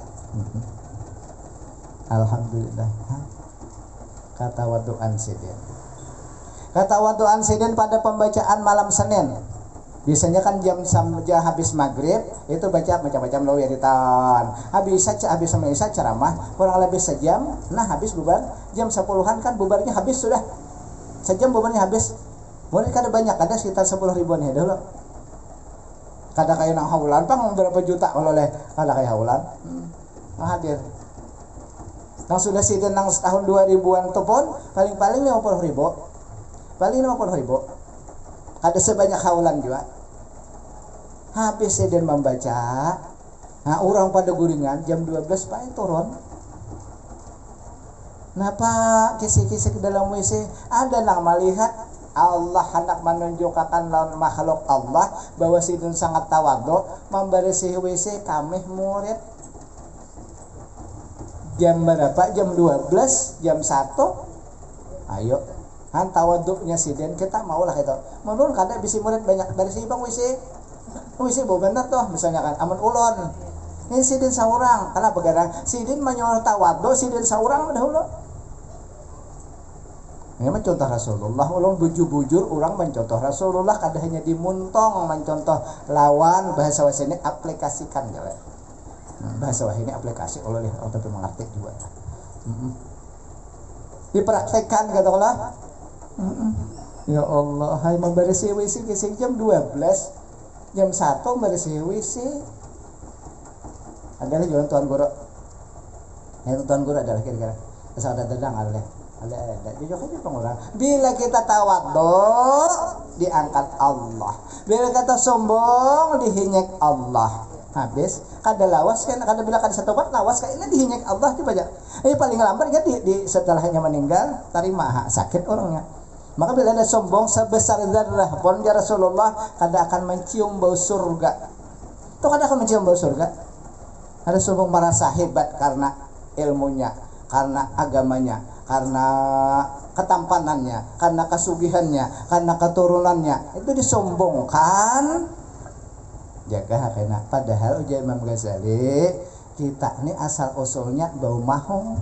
alhamdulillah kata wadu'an sidin pada pembacaan malam Senin biasanya kan jam habis maghrib itu baca macam-macam lawiritan habis sama Isa ceramah kurang lebih sejam nah habis bubar jam 10-an kan bubarnya habis sudah sejam bubarnya habis mulai kada banyak ada sekitar 10 ribuan ya dulu kada kayak nang haulan pang berapa juta kalau oleh kada kayak haulan hadir nang sudah sidin nang tahun 2000-an tuh pun paling 50 ribu ada sebanyak haulan juga habis sedang membaca nah orang pada guringan jam 12 Pak turun nah Pak kisih-kisih ke dalam WC ada nang melihat Allah hendak menunjukkan lawan makhluk Allah bahwa sidun sangat tawadhu membersih WC kami murid jam berapa jam 12 jam 1 ayo kan tawaduknya sidin kita maulah itu menurut kada bisi murid banyak dari si bang wisi bener tuh misalnya kan amun ulun ini sidin saurang karena begadang sidin menyuruh tawaduk sidin saurang dahulu ini mencontoh Rasulullah ulun bujur orang mencontoh Rasulullah kada hanya dimuntong mencontoh lawan bahasa wasi ini aplikasikan jalan bahasa wasi ini aplikasi oleh orang tapi mengerti juga dipraktekkan kata Allah ya Allah hai membersih WC kisah jam 12 jam 1 membersih WC adalah jualan Tuan Guru itu Tuan Guru adalah kira-kira kesal ada dedang ada jujur aja pengurang bila kita tawadhu diangkat Allah bila kita sombong dihinyek Allah habis kada lawas kan, kada bila kada setopat lawas kan ini dihinyak Allah coba aja. Paling lambat kan di setelahnya meninggal terima sakit orangnya. Maka bila ada sombong sebesar zarrah pun ya Rasulullah kada akan mencium bau surga. Tuh kada akan mencium bau surga. Ada sombong merasa hebat karena ilmunya, karena agamanya, karena ketampanannya, karena kesugihannya, karena keturunannya, itu disombongkan. Jaga kena. Padahal ujar Imam Ghazali, kita ini asal usulnya bau mahong.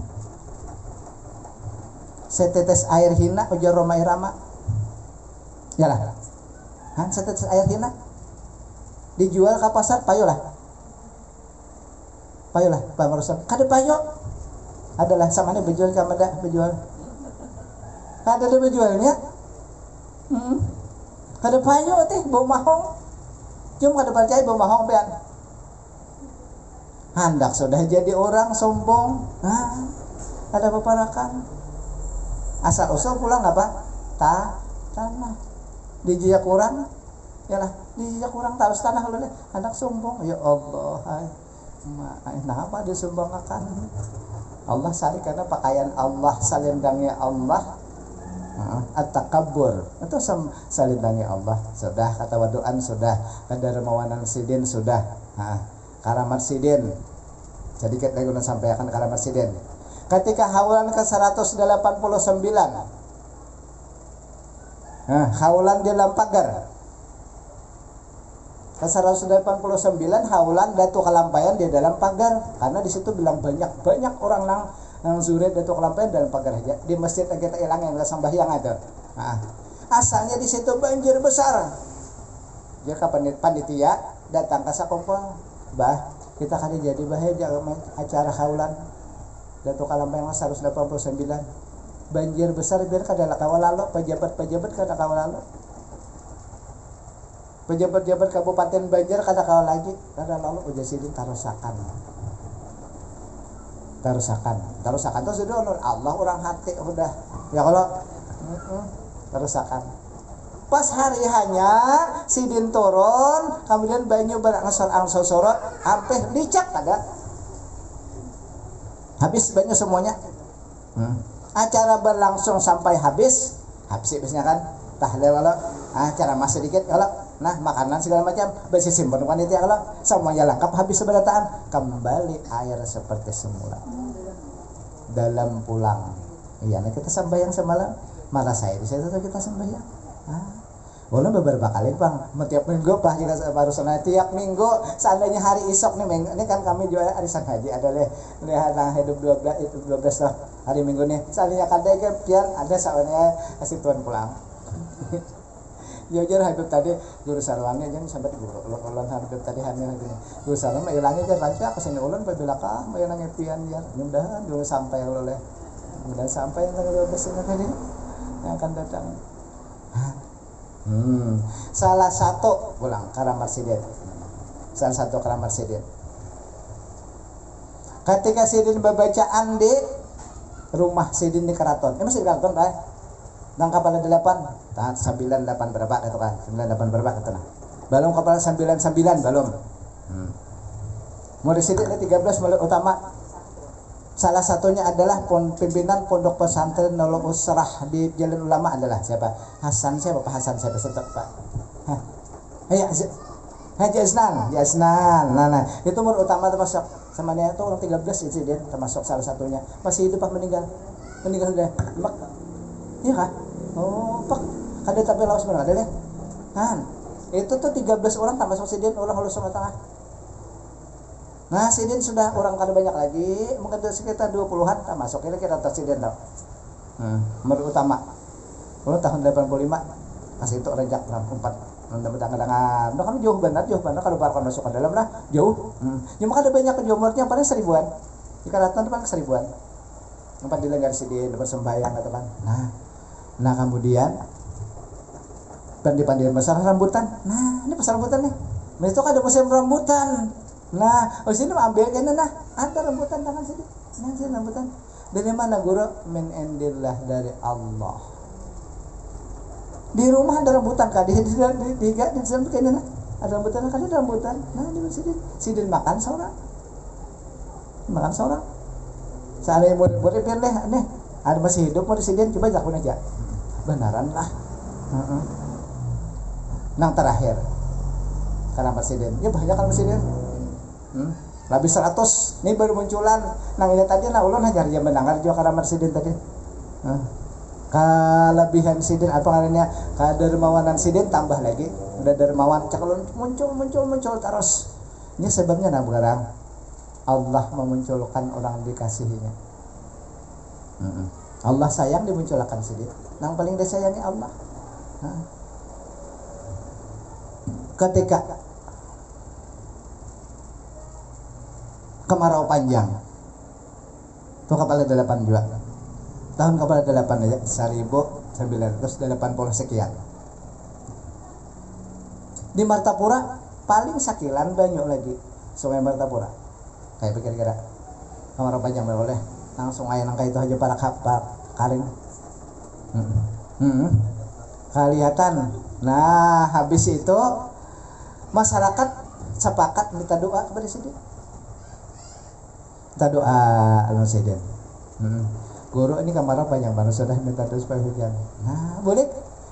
Setetes air hina ujar Roma Irama. Yalah. Setetes air hina dijual ke pasar payolah. Payolah, Pak Marusan. Kada payo. Adalah samanya berjual kamada berjual. Kada ada berjualnya. Kada payo teh bau mahong. Cuma kada percaya bau mahong bean. Hendak sudah jadi orang sombong. Ada peparakan. Asal usul pulang apa? Tanah. Dijejak kurang. Yalah, dijejak kurang terus tanah lu deh. Hendak sombong. Ya Allah, hai. Nah apa dia sombong akan? Allah sari karena pakaian Allah, salindangnya Allah. At-takabbur itu salindangnya Allah. Sudah kata waduan sudah, kada remawanan sidin sudah. Karamat sidin. Jadi kita guna sampaikan karamat sidin. Ketika haulan ke 189. Haulan di dalam pagar. Ke 189 haulan datu kelampayan di dalam pagar karena di situ bilang banyak orang nang zuret datu kelampayan dalam pagar aja di masjid yang kita hilang yang sembahyang ada. Asalnya di situ banjir besar. Dia kapan panitia datang ke sakumpul, bah kita kan jadi bahaya acara haulan datu kelampayan 189 banjir besar biar kada kawal lalu pejabat kada kawal lalu. Pejabat-pejabat Kabupaten Banjar kada kawal lagi, kada lalu udah sidin tarusakan tuh sudah Allah orang hati udah ya kalau tarusakan. Pas hari hanya sidin turun, kemudian banyu berangasor sorot, hampir licak kada. Habis banyu semuanya. Acara berlangsung sampai habisnya kan tahlil kalau acara masih sedikit kalau makanan segala macam besi simpan panitia kalau semuanya lengkap habis seberataan kembali air seperti semula dalam pulang. Iya, kita sembahyang semalam malah saya di situ kita sembahyang. Boleh beberapa kali bang, tiap minggu pak jika baru sana tiap minggu seandainya hari isok nih ini kan kami jual arisan haji ada lihat hidup 12 lah hari minggu nih seandainya kadang biar ada soalnya kasih tuan pulang. Jujur Habib tadi guru sarwani aja sampai guru ulun Habib tadi hamil gini guru sarwani ilangnya kan lancar ke sini ulun belakang bayang ngepian ya mudah dulu sampai oleh mudah sampai yang tanggal 12 ini tadi yang akan datang. Salah satu pulang karamar sidin. Ketika sidin bacaan di rumah sidin di keraton. Masih di keraton kan? Nang kapal 8, tahat 98 berapa kata kan? 98 berapa kata nah. Balong kapal 99 balong. Mulai sidin 13 mulai utama. Salah satunya adalah pimpinan Pondok Pesantren Nurul Usrah di Jalan Ulama adalah siapa? Hasan siapa? Pak Hasan siapa Pak? Haji Asnan. Nah, itu murid utama termasuk sama dia itu orang 13 insiden termasuk salah satunya. Masih hidup apa meninggal? Meninggal sudah. Iya kan? Oh, Pak. Kada tapi lawas benar ada deh. Itu tuh 13 orang termasuk sidin orang halus sama tengah. Nah, sidin sudah orang kada banyak lagi, mungkin sekitar 20-an termasuk kira-kira tersidin tau. Murid utama. Tahun 85 pas itu rejak 64 Kadang-kadang udah kami jauh benar kalau parkon masuk ke dalam lah jauh. Cuma ada banyak jumlahnya paling 1000-an. Jika datang paling 1000-an. Tempat dilenggar sidin bersembahyang kata kan. Nah kemudian pandi-pandian besar rambutan. Nah ini pasar rambutan nih. Itu kan ada musim rambutan. Nah sini ambil kan ada rambutan tangan sini. Nah sini rambutan. Dari mana guru? Min indillah dari Allah. Di rumah ada rambutan kah? Di samping Ada rambutan kan ada rambutan. Nah, di sidin makan seorang. Makan seorang. Seandainya murid-murid pian deh, aneh. Ada masih hidup mau sidin coba lakuin aja. Benaran lah. Nang terakhir. Karena presiden. Ya banyak kan presiden. Lebih 100. Ini baru munculan. Nang ini tadi lah ulun hajar jam menangar juga karena presiden tadi. Kelebihan sidin apa namanya? Kadermawanan sidin tambah lagi. Udah dermawan cakalun muncul terus. Ini sebabnya nah sekarang Allah memunculkan orang dikasihinya. Allah sayang dimunculkan sidin. Nang paling disayangi Allah. Ketika kemarau panjang itu kepala 8 juga tahun kepala 8 aja 1980 sekian di Martapura paling sakilan banyak lagi sungai Martapura kayak kira-kira kemarau panjang boleh langsung air nangka itu aja para karing kelihatan. Nah habis itu masyarakat sepakat minta doa kepada sidin. Minta doa al-Sidin. Guru ini kemarau panjang banget sudah minta doa supaya hujan. Nah, boleh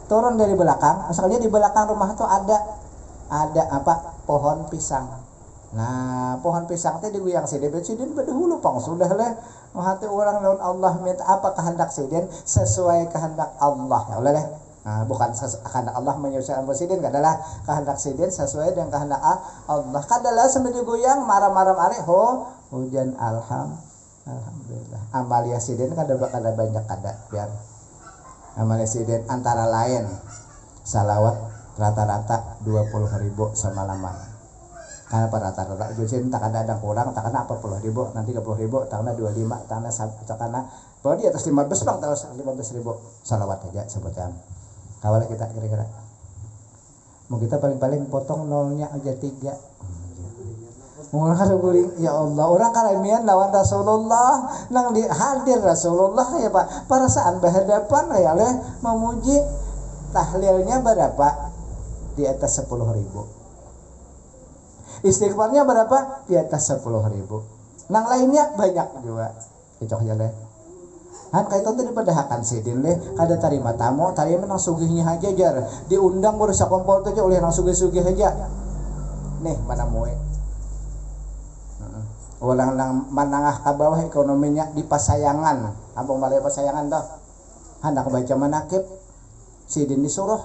turun dari belakang. Asalnya di belakang rumah tuh ada apa? Pohon pisang. Nah, pohon pisang teh diguyang sidin berdahulu pang sudah leh. Hati orang lawan Allah minta apa kehendak sidin sesuai kehendak Allah. Ya Allah deh. Nah, bukan kehendak Allah menyusun presiden, adalah kehendak sidin sesuai dengan kehendak Allah. Kadalah sambil digoyang marah-marah hujan alhamdulillah. Amalia sidin kada banyak biar amalia sidin antara lain salawat rata-rata 20.000 semalaman. Karena pada rata-rata jusin tak ada kurang, tak kena 40.000, nanti 30.000, tak kena 25, tak kena bahwa di atas 15 bang terus 15.000 salawat aja sebutkan. Kawal kita kira-kira mau kita paling-paling potong nolnya aja 3. Orang kada guring ya Allah orang karamian lawan Rasulullah nang hadir Rasulullah ya Pak perasaan berhadapan ya leh memuji tahlilnya berapa di atas 10.000 istighfarnya berapa di atas 10.000 nang lainnya banyak juga cocok aja leh kan kaitan tadi padahakan sidin leh kada tarima tamu menang sugihnya aja jar diundang baru sakompol tuh oleh nang sugih-sugih aja nih mana mue ulang nang manangah ka bawah ekonominya di pasayangan abang balai pasayangan dah hendak baca manakib sidin disuruh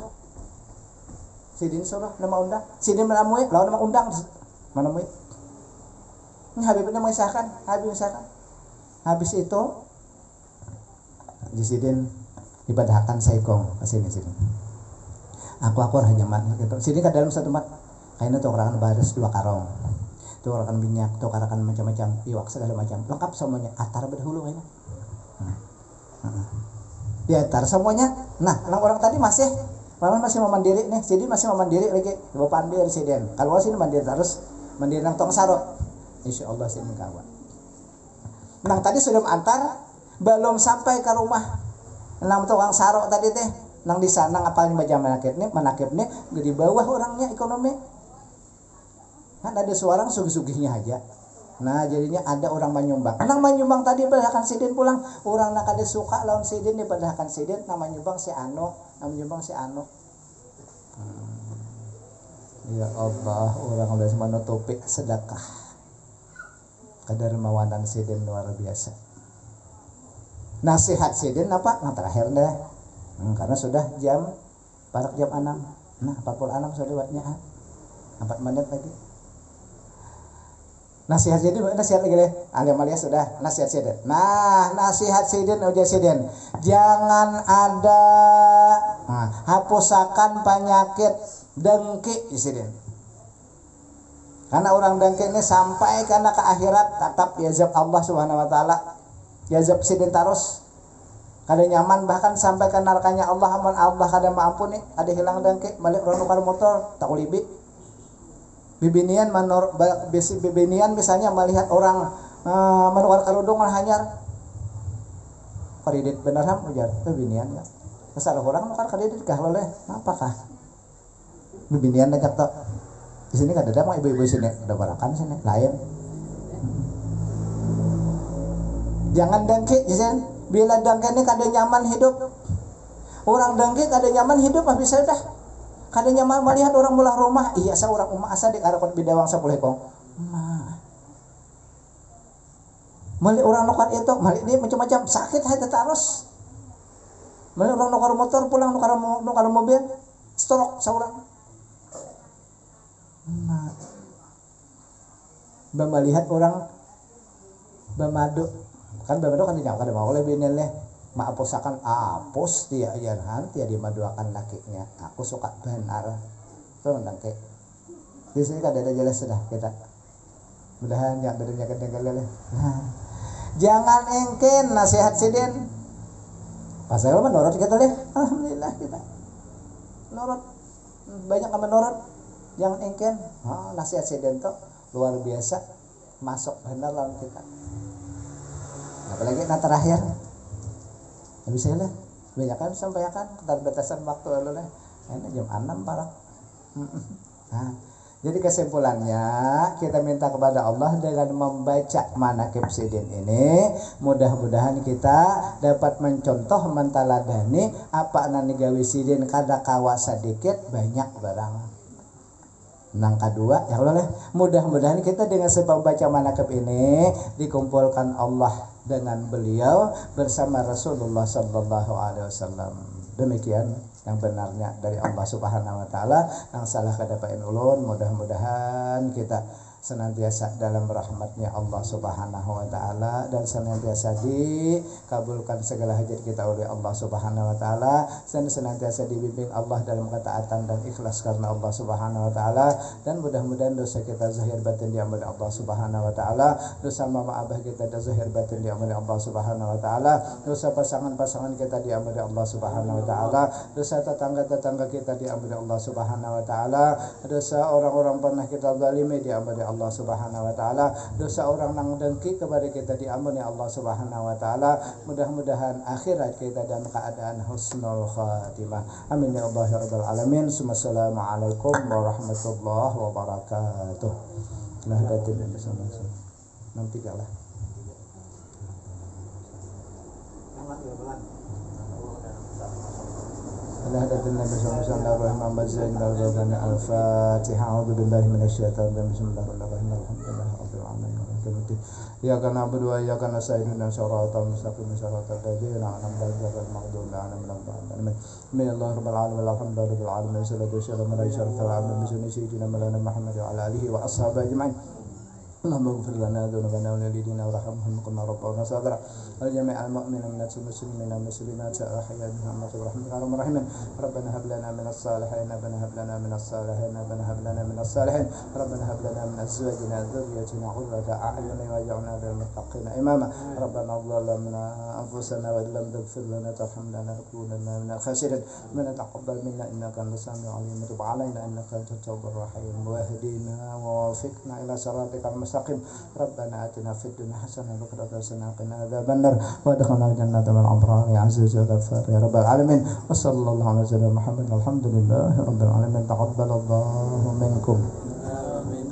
nama undang sidin mana mue lawan nama undang mana mue ini habibnya mengisahkan habis itu di sidin ibadahkan saikong kesini sidin aku hanya gitu sidin ke dalam satu tempat kayaknya tuh orang baris 2 karong tukarakan minyak, tukarakan macam-macam iwak segala macam lengkap semuanya atar berdahulu kayaknya di atar semuanya. Nah orang tadi masih mau mandiri nih sidin masih mau mandiri lagi bapak andir sidin kalau sini mandiri terus mandiri nang tong sarot insyaallah sidin kawan nang tadi sudah antar belum sampai ke rumah nang tukang sarok tadi teh nang di sana ngapalin baca manakib nih di bawah orangnya ekonomi kan ada seorang sugih-sugihnya aja. Nah jadinya ada orang menyumbang. Nang menyumbang tadi padahkan sidin pulang orang nak ada suka lawan sidin padahkan sidin nama menyumbang si Ano. Ya Allah orang udah menutupi sedekah. Kedermawanan sidin luar biasa. Nasihat sidin apa? Yang terakhir deh. Karena sudah jam 6. Nah 46 sudah lewatnya 4 menit lagi. Nasihat lagi deh. Amalia sudah nasihat sidin. Nah, nasihat sidin ujar sidin. Jangan ada hapusakan penyakit dengki sidin. Karena orang dengki ini sampai karena ke akhirat tetap yazab Allah Subhanahu wa taala. Yazab sidin terus. Kada nyaman bahkan sampai ke neraka-nya Allah aman Allah kada maampuni, ada hilang dengki, balik ronukar motor tak ulibi. Bibinian misalnya melihat orang menukar kerudung hanyar kredit benar ham ujar bibinian ya kesal orang nukar kredit kah oleh apakah bibinian ajak tok Di sini kan ada mah ibu-ibu sini ada barakan sini lain. Jangan dengki, Jason. Bila dengki ini kada nyaman hidup. Orang dengki kada nyaman hidup habis dah. Kada nyaman melihat orang mulah rumah. Iya sa orang umah asa di karakot bidawang 10 ekong. Mali orang nukar itu, mali ini macam-macam sakit hati terus. Mali orang nukar motor pulang nukar mobil, stroke seorang. Melihat orang bamadu, kan bamadu kan tidak ada mau lebih nilai. Maaposakan apos dia ayan dia dimaduakan lakinya. Aku suka benar. Itu nangke. Di sini kan ada jelas sudah kita. Mudahan yang dari kadang-kadang. Jangan engken nasihat sidin. Pasal menurut kita deh. Alhamdulillah kita. Menurut banyak yang menurut. Jangan engken. Nasihat sidin tuh luar biasa. Masuk benar lawan kita. Apalagi nah terakhir. Habis lah. Banyak kan sampaikan keterbatasan waktu lalu lah. Ini jam 6 parah. Jadi kesimpulannya kita minta kepada Allah dengan membaca manaqib sidin ini mudah-mudahan kita dapat mencontoh mentaladani apa nani gawe sidin kada kawa sedikit banyak barang. Nang kedua ya Allah mudah-mudahan kita dengan sebab baca manaqib ini dikumpulkan Allah dengan beliau bersama Rasulullah sallallahu alaihi wasallam. Demikian yang benarnya dari Allah Subhanahu wa taala, yang salah kadapain ulun, mudah-mudahan kita senantiasa dalam rahmatnya Allah Subhanahu wa taala dan senantiasa dikabulkan segala hajat kita oleh Allah Subhanahu wa taala dan senantiasa dibimbing Allah dalam ketaatan dan ikhlas karena Allah Subhanahu wa taala dan mudah-mudahan dosa kita zahir batin diampuni Allah Subhanahu wa taala, dosa mama abah kita zahir batin diampuni Allah Subhanahu wa taala, dosa pasangan-pasangan kita diampuni Allah Subhanahu wa taala, dosa tetangga-tetangga kita diampuni Allah Subhanahu wa taala, dosa orang-orang pernah kita zalimi diampuni Allah Subhanahu wa taala, dosa orang nang dengki kepada kita diampuni Allah Subhanahu wa taala. Mudah-mudahan akhirat kita dalam keadaan husnul khatimah. Amin ya Allah ya rabbal alamin. Assalamualaikum warahmatullahi wabarakatuh. Nah datin bersama-sama. Nanti kalah. Al-Fatihah. A'udzubillahi minasyaitonir rajim. Bismillahirrahmanirrahim. Iyyaka na'budu wa iyyaka nasta'in. Ihdinas siratal mustaqim. Siratal ladzina an'amta 'alaihim ghairil maghdubi 'alaihim waladdallin. Bismillahir rahmanir rahim. Alhamdulillahi rabbil alamin. Salatu wassalamu ala asyrafil anbiya'i sayyidina Maulana Muhammad wa ala alihi wa ashabihi ajma'in. Allahumma ighfir lana dhunubana wa walidina warhamhum kama rabbawna saghira. Wa jami'al mu'minina minal muslimina wal muslimat ahya'a minhum rahmatika arhamar rahimin. Rabbana hab lana minas salihin, Rabbana hab lana minas salihin, Rabbana hab lana minas salihin, Rabbana hab lana min azwajina dhurriyyatina qurrata a'yun waj'alna lil muttaqina imama. Rabbana zalamna anfusana wa illam taghfir lana tarhamna lanakunanna minal khasirin. Rabbana taqabbal minna innaka antas samiul 'alim wa tub 'alaina innaka antat tawwabur rahim. Wa hdina wa wafiqna ila siratikal mustaqim. Rabbana atina fid dunya hasanah wa qina adzaban nar wa adkhilna al-jannata ma'al abrar ya aziz ya ghaffar ya rabbal alamin. Wa sallallahu ala sayyidina Muhammad alhamdulillahi rabbil alamin. Taqabbalallahu minkum. Amin.